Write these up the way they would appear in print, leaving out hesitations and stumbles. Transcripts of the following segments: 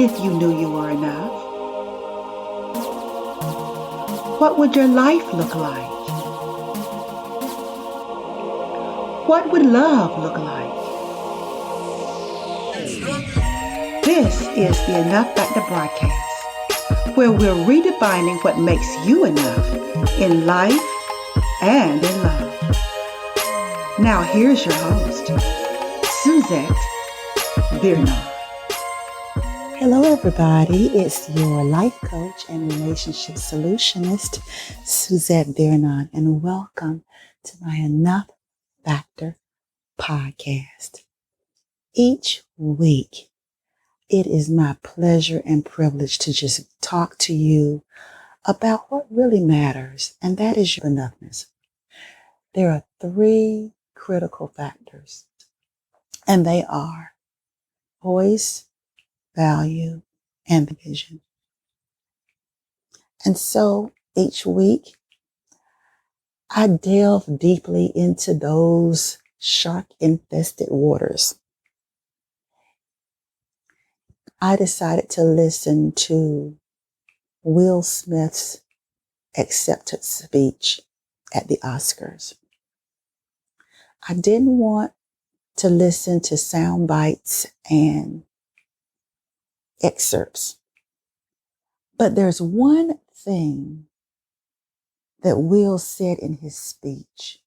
If you knew you were enough, what would your life look like? What would love look like? This is the Enough Factor broadcast, where we're redefining what makes you enough in life and in love. Now here's your host, Suzette. Hello everybody, it's your life coach and relationship solutionist, Suzette, and welcome to my Enough Factor podcast. Each week, it is my pleasure and privilege to just talk to you about what really matters, and that is your enoughness. There are 3 critical factors, and they are voice, value, and vision. And so each week, I delve deeply into those shark-infested waters. I decided to listen to Will Smith's acceptance speech at the Oscars. I didn't want to listen to sound bites and excerpts. But there's one thing that Will said in his speech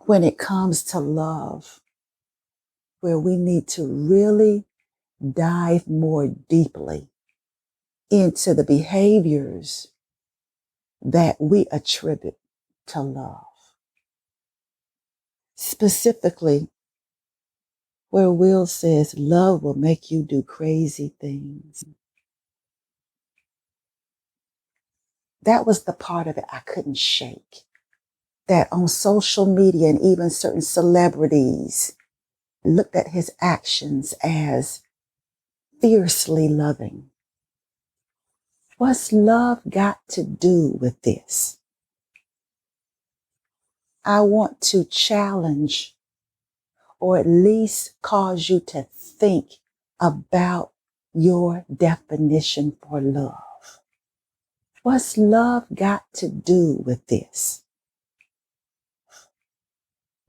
when it comes to love, where we need to really dive more deeply into the behaviors that we attribute to love. Specifically, where Will says, love will make you do crazy things. That was the part of it I couldn't shake. That on social media and even certain celebrities looked at his actions as fiercely loving. What's love got to do with this? I want to challenge or at least cause you to think about your definition for love. What's love got to do with this?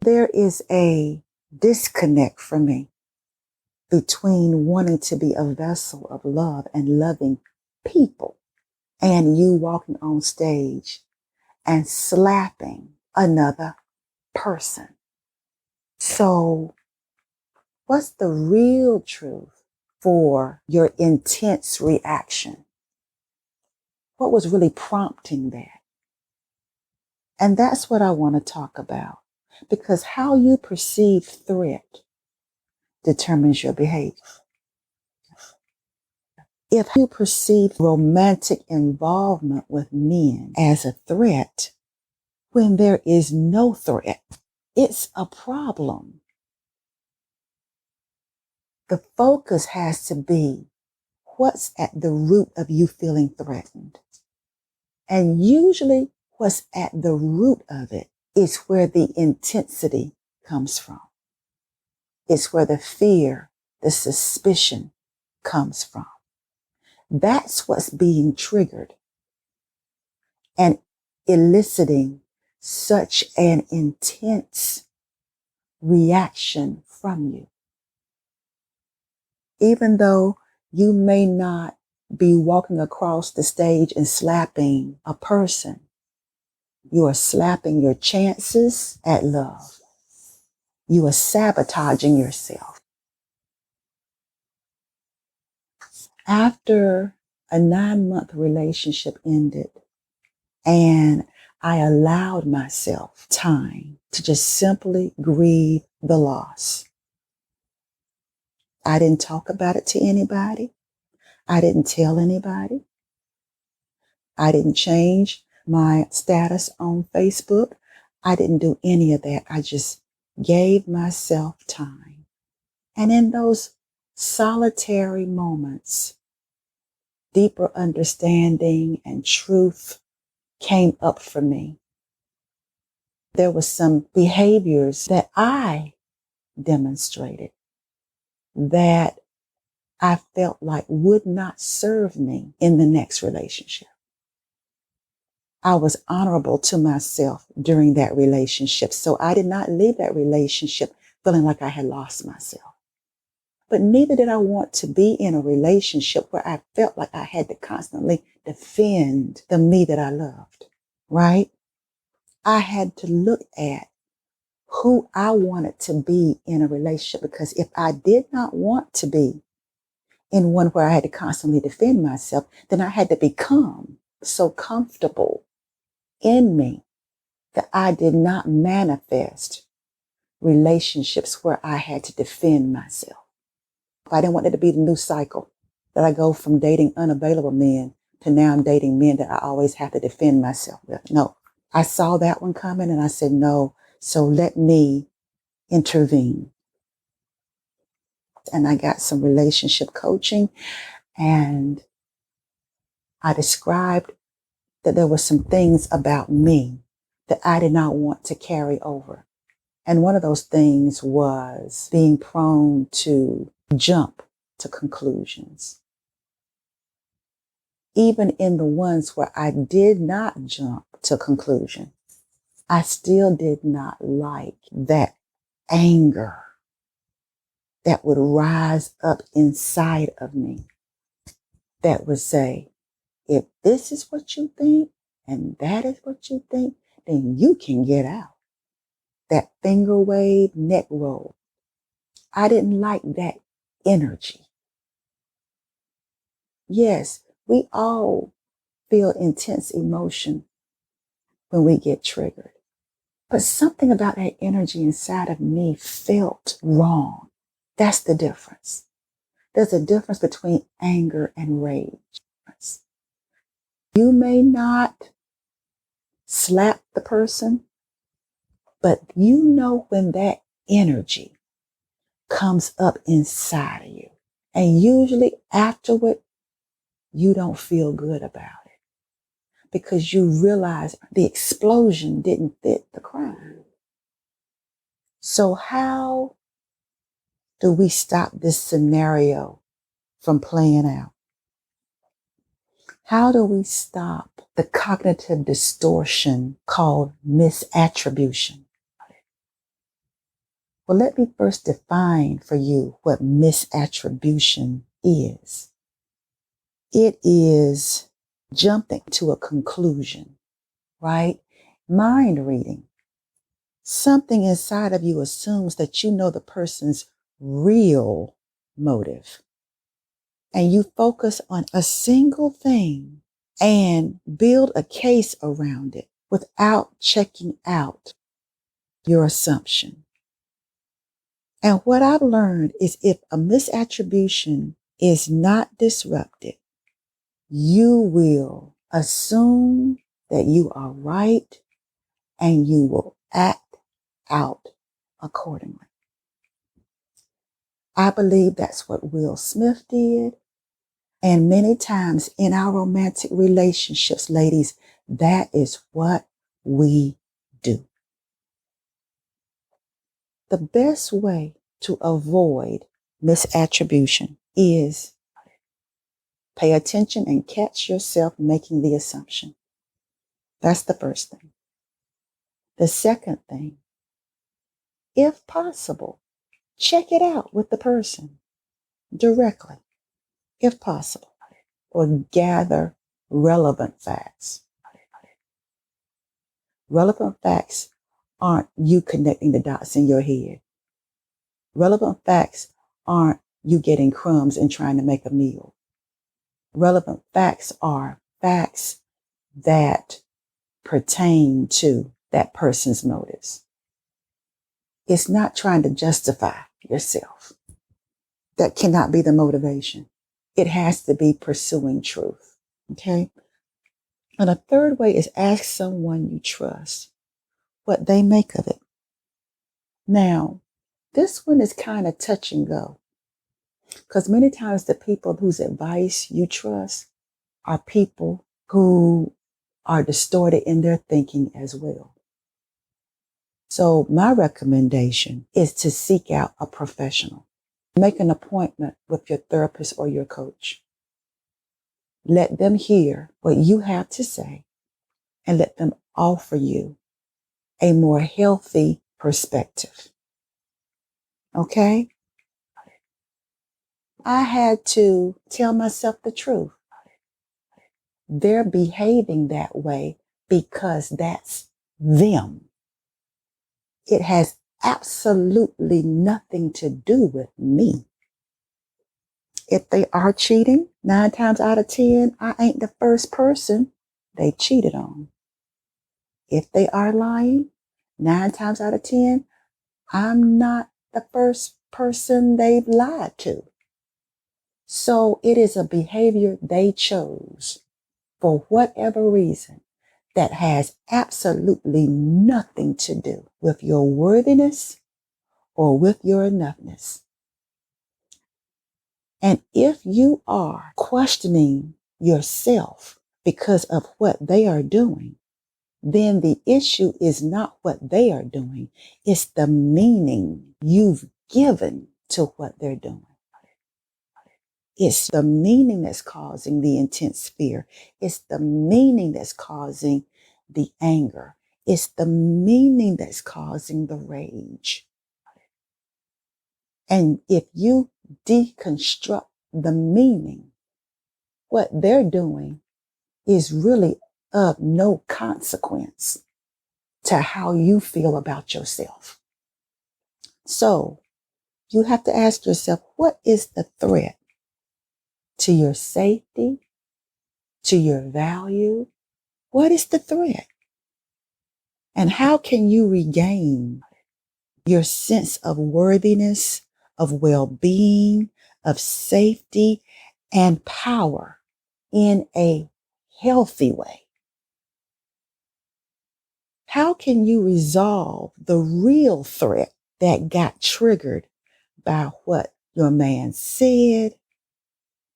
There is a disconnect for me between wanting to be a vessel of love and loving people and you walking on stage and slapping another person. So what's the real truth for your intense reaction? What was really prompting that? And that's what I want to talk about, because how you perceive threat determines your behavior. If you perceive romantic involvement with men as a threat when there is no threat, it's a problem. The focus has to be what's at the root of you feeling threatened. And usually what's at the root of it is where the intensity comes from. It's where the fear, the suspicion comes from. That's what's being triggered and eliciting such an intense reaction from you. Even though you may not be walking across the stage and slapping a person, you are slapping your chances at love. You are sabotaging yourself. After a 9-month relationship ended and I allowed myself time to just simply grieve the loss. I didn't talk about it to anybody. I didn't tell anybody. I didn't change my status on Facebook. I didn't do any of that. I just gave myself time. And in those solitary moments, deeper understanding and truth came up for me. There were some behaviors that I demonstrated that I felt like would not serve me in the next relationship. I was honorable to myself during that relationship. So I did not leave that relationship feeling like I had lost myself. But neither did I want to be in a relationship where I felt like I had to constantly defend the me that I loved, right? I had to look at who I wanted to be in a relationship, because if I did not want to be in one where I had to constantly defend myself, then I had to become so comfortable in me that I did not manifest relationships where I had to defend myself. I didn't want it to be the new cycle that I go from dating unavailable men to now I'm dating men that I always have to defend myself with. No, I saw that one coming and I said, no, so let me intervene. And I got some relationship coaching, and I described that there were some things about me that I did not want to carry over. And one of those things was being prone to jump to conclusions. Even in the ones where I did not jump to conclusion, I still did not like that anger that would rise up inside of me that would say, if this is what you think and that is what you think, then you can get out. That finger wave, neck roll. I didn't like that energy. Yes, we all feel intense emotion when we get triggered. But something about that energy inside of me felt wrong. That's the difference. There's a difference between anger and rage. You may not slap the person, but you know when that energy comes up inside of you. And usually afterward, you don't feel good about it because you realize the explosion didn't fit the crime. So how do we stop this scenario from playing out? How do we stop the cognitive distortion called misattribution? Well, let me first define for you what misattribution is. It is jumping to a conclusion, right? Mind reading. Something inside of you assumes that you know the person's real motive. And you focus on a single thing and build a case around it without checking out your assumption. And what I've learned is if a misattribution is not disrupted, you will assume that you are right and you will act out accordingly. I believe that's what Will Smith did. And many times in our romantic relationships, ladies, that is what we do. The best way to avoid misattribution is pay attention and catch yourself making the assumption. That's the first thing. The second thing, if possible, check it out with the person directly, if possible, or gather relevant facts. Relevant facts aren't you connecting the dots in your head. Relevant facts aren't you getting crumbs and trying to make a meal. Relevant facts are facts that pertain to that person's motives. It's not trying to justify yourself. That cannot be the motivation. It has to be pursuing truth. Okay? And a third way is ask someone you trust what they make of it. Now, this one is kind of touch and go, because many times the people whose advice you trust are people who are distorted in their thinking as well. So my recommendation is to seek out a professional. Make an appointment with your therapist or your coach. Let them hear what you have to say and let them offer you a more healthy perspective. Okay? I had to tell myself the truth. They're behaving that way because that's them. It has absolutely nothing to do with me. If they are cheating, 9 times out of 10, I ain't the first person they cheated on. If they are lying, 9 times out of 10, I'm not the first person they've lied to. So it is a behavior they chose for whatever reason that has absolutely nothing to do with your worthiness or with your enoughness. And if you are questioning yourself because of what they are doing, then the issue is not what they are doing. It's the meaning you've given to what they're doing. It's the meaning that's causing the intense fear. It's the meaning that's causing the anger. It's the meaning that's causing the rage. And if you deconstruct the meaning, what they're doing is really of no consequence to how you feel about yourself. So you have to ask yourself, what is the threat to your safety, to your value? What is the threat? And how can you regain your sense of worthiness, of well-being, of safety, and power in a healthy way? How can you resolve the real threat that got triggered by what your man said,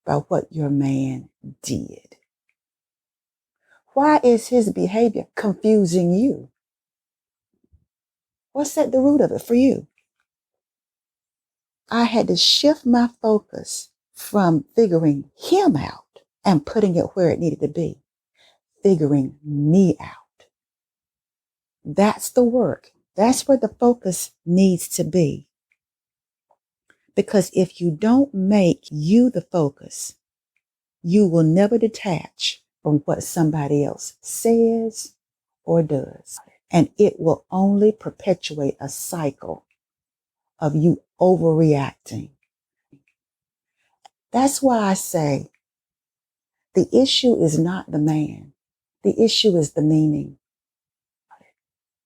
by what your man did? Why is his behavior confusing you? What's at the root of it for you? I had to shift my focus from figuring him out and putting it where it needed to be, figuring me out. That's the work. That's where the focus needs to be. Because if you don't make you the focus, you will never detach from what somebody else says or does. And it will only perpetuate a cycle of you overreacting. That's why I say the issue is not the man. The issue is the meaning.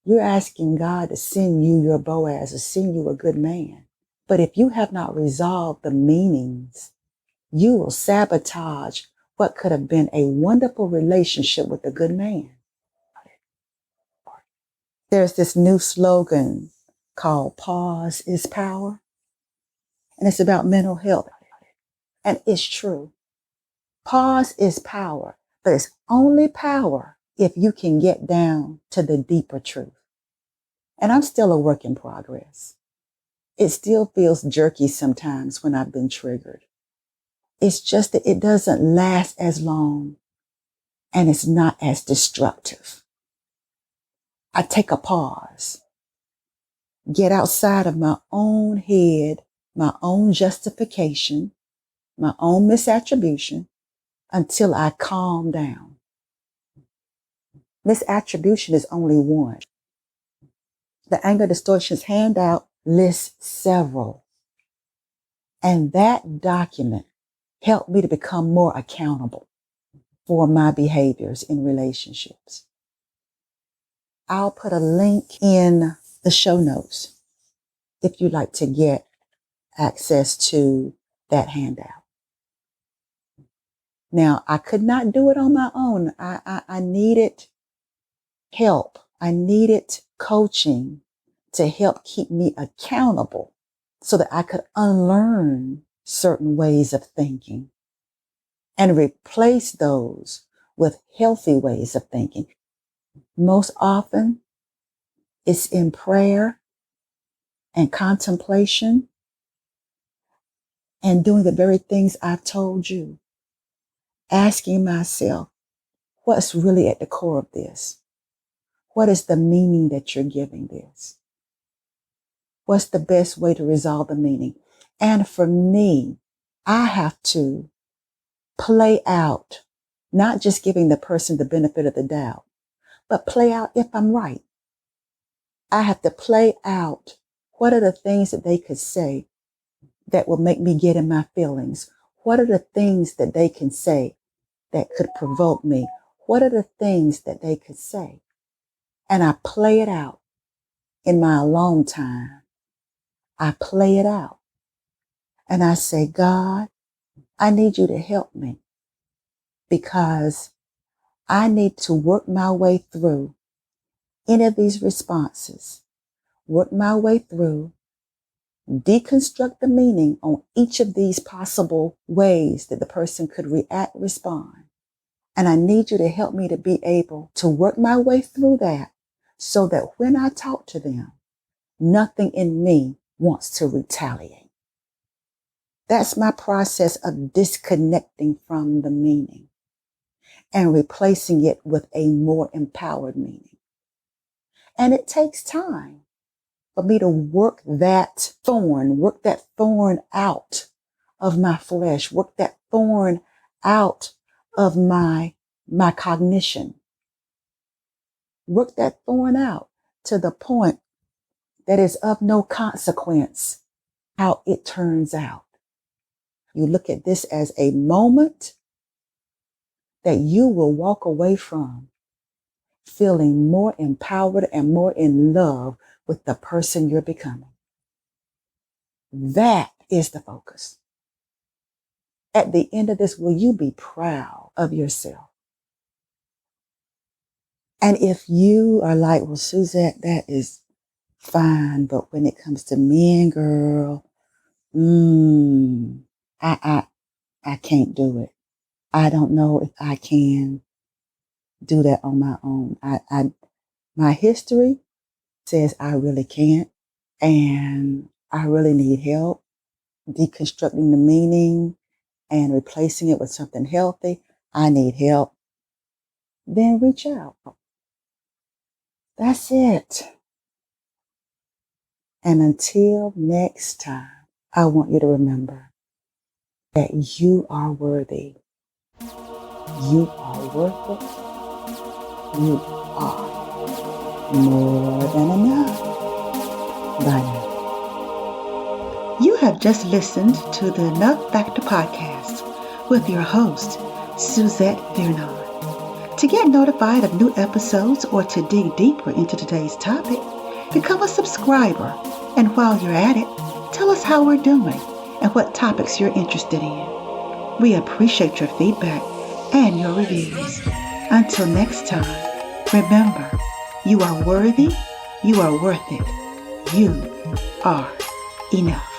You're asking God to send you your Boaz, to send you a good man. But if you have not resolved the meanings, you will sabotage what could have been a wonderful relationship with a good man. There's this new slogan called Pause is Power, and it's about mental health. And it's true. Pause is power, but it's only power if you can get down to the deeper truth. And I'm still a work in progress. It still feels jerky sometimes when I've been triggered. It's just that it doesn't last as long and it's not as destructive. I take a pause, get outside of my own head, my own justification, my own misattribution until I calm down. Misattribution is only one. The anger distortions handout lists several. And that document helped me to become more accountable for my behaviors in relationships. I'll put a link in the show notes if you'd like to get access to that handout. Now, I could not do it on my own. I needed help. I needed coaching to help keep me accountable so that I could unlearn certain ways of thinking and replace those with healthy ways of thinking. Most often, it's in prayer and contemplation. and doing the very things I've told you. Asking myself, what's really at the core of this? What is the meaning that you're giving this? What's the best way to resolve the meaning? And for me, I have to play out, not just giving the person the benefit of the doubt, but play out if I'm right. I have to play out what are the things that they could say that will make me get in my feelings. What are the things that they can say that could provoke me? What are the things that they could say? And I play it out in my alone time. I play it out. And I say, God, I need you to help me because I need to work my way through any of these responses, work my way through, deconstruct the meaning on each of these possible ways that the person could react, respond. And I need you to help me to be able to work my way through that so that when I talk to them, nothing in me wants to retaliate. That's my process of disconnecting from the meaning and replacing it with a more empowered meaning. And it takes time for me to work that thorn out of my flesh, work that thorn out of my cognition, work that thorn out to the point that is of no consequence how it turns out. You look at this as a moment that you will walk away from feeling more empowered and more in love with the person you're becoming. That is the focus. At the end of this, will you be proud of yourself? And if you are like, well, Suzette, that is fine, but when it comes to men, girl, I can't do it. I don't know if I can do that on my own. My history says I really can't, and I really need help deconstructing the meaning and replacing it with something healthy. I need help. Then reach out. That's it. And until next time, I want you to remember that you are worthy. You are worth it. You are more than enough. Bye now. You have just listened to the Enough Factor podcast with your host, Suzette Vernon. To get notified of new episodes or to dig deeper into today's topic, become a subscriber. And while you're at it, tell us how we're doing and what topics you're interested in. We appreciate your feedback and your reviews. Until next time, remember, you are worthy, you are worth it, you are enough.